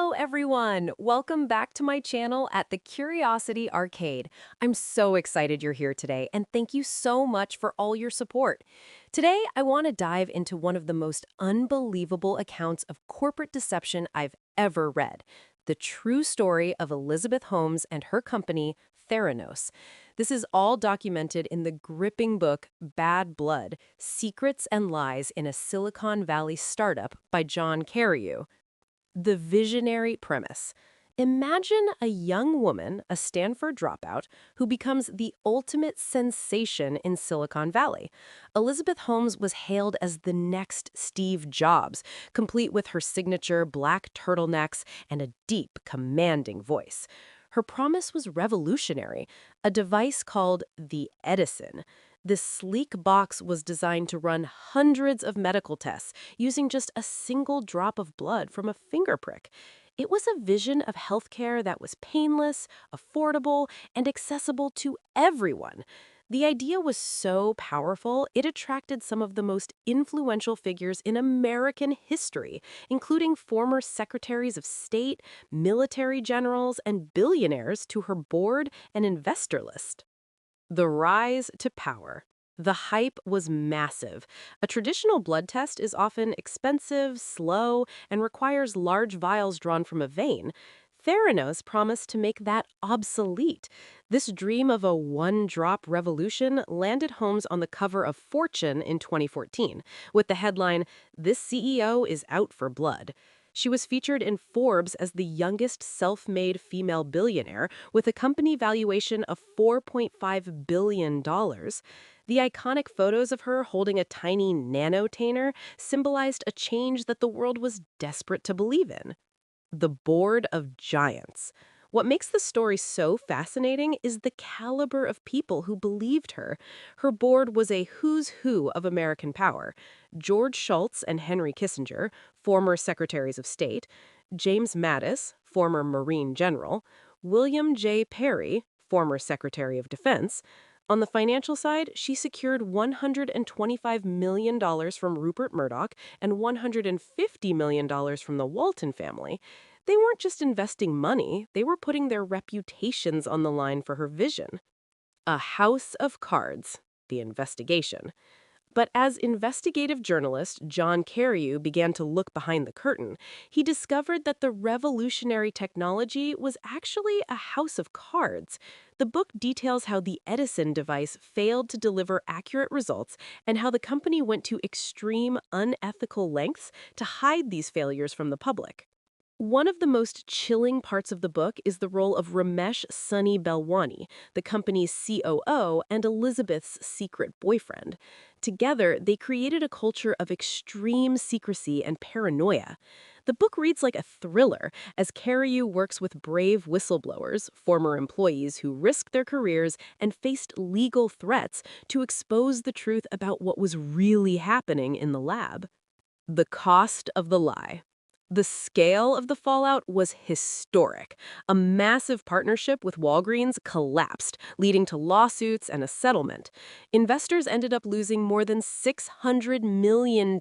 Hello, everyone. Welcome back to my channel at the Curiosity Arcade. I'm so excited you're here today, and thank you so much for all your support. Today, I want to dive into one of the most unbelievable accounts of corporate deception I've ever read. The true story of Elizabeth Holmes and her company, Theranos. This is all documented in the gripping book Bad Blood: Secrets and Lies in a Silicon Valley Startup by John Carreyrou. The visionary premise. Imagine a young woman, a Stanford dropout, who becomes the ultimate sensation in Silicon Valley. Elizabeth Holmes was hailed as the next Steve Jobs, complete with her signature black turtlenecks and a deep, commanding voice. Her promise was revolutionary, a device called the Edison. This sleek box was designed to run hundreds of medical tests using just a single drop of blood from a finger prick. It was a vision of healthcare that was painless, affordable, and accessible to everyone. The idea was so powerful, it attracted some of the most influential figures in American history, including former secretaries of state, military generals, and billionaires to her board and investor list. The rise to power. The hype was massive. A traditional blood test is often expensive, slow, and requires large vials drawn from a vein. Theranos promised to make that obsolete. This dream of a one-drop revolution landed Holmes on the cover of Fortune in 2014, with the headline, "This CEO is out for blood." She was featured in Forbes as the youngest self-made female billionaire with a company valuation of $4.5 billion. The iconic photos of her holding a tiny nanotainer symbolized a change that the world was desperate to believe in. The Board of Giants. What makes the story so fascinating is the caliber of people who believed her. Her board was a who's who of American power. George Shultz and Henry Kissinger, former secretaries of state; James Mattis, former Marine general; William J. Perry, former Secretary of Defense. On the financial side, she secured $125 million from Rupert Murdoch and $150 million from the Walton family. They weren't just investing money, they were putting their reputations on the line for her vision. A House of Cards, the investigation. But as investigative journalist John Carreyrou began to look behind the curtain, he discovered that the revolutionary technology was actually a house of cards. The book details how the Edison device failed to deliver accurate results and how the company went to extreme, unethical lengths to hide these failures from the public. One of the most chilling parts of the book is the role of Ramesh Sunny Balwani, the company's COO and Elizabeth's secret boyfriend. Together, they created a culture of extreme secrecy and paranoia. The book reads like a thriller as Carreyrou works with brave whistleblowers, former employees who risked their careers and faced legal threats to expose the truth about what was really happening in the lab. The cost of the lie. The scale of the fallout was historic. A massive partnership with Walgreens collapsed, leading to lawsuits and a settlement. Investors ended up losing more than $600 million.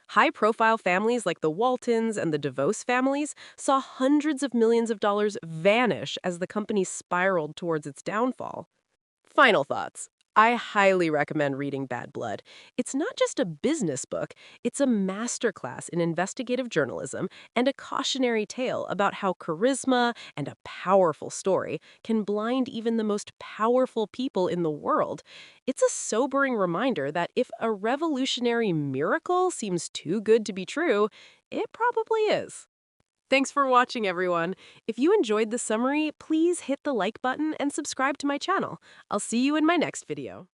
High-profile families like the Waltons and the DeVos families saw hundreds of millions of dollars vanish as the company spiraled towards its downfall. Final thoughts. I highly recommend reading Bad Blood. It's not just a business book, it's a masterclass in investigative journalism and a cautionary tale about how charisma and a powerful story can blind even the most powerful people in the world. It's a sobering reminder that if a revolutionary miracle seems too good to be true, it probably is. Thanks for watching, everyone. If you enjoyed the summary, please hit the like button and subscribe to my channel. I'll see you in my next video.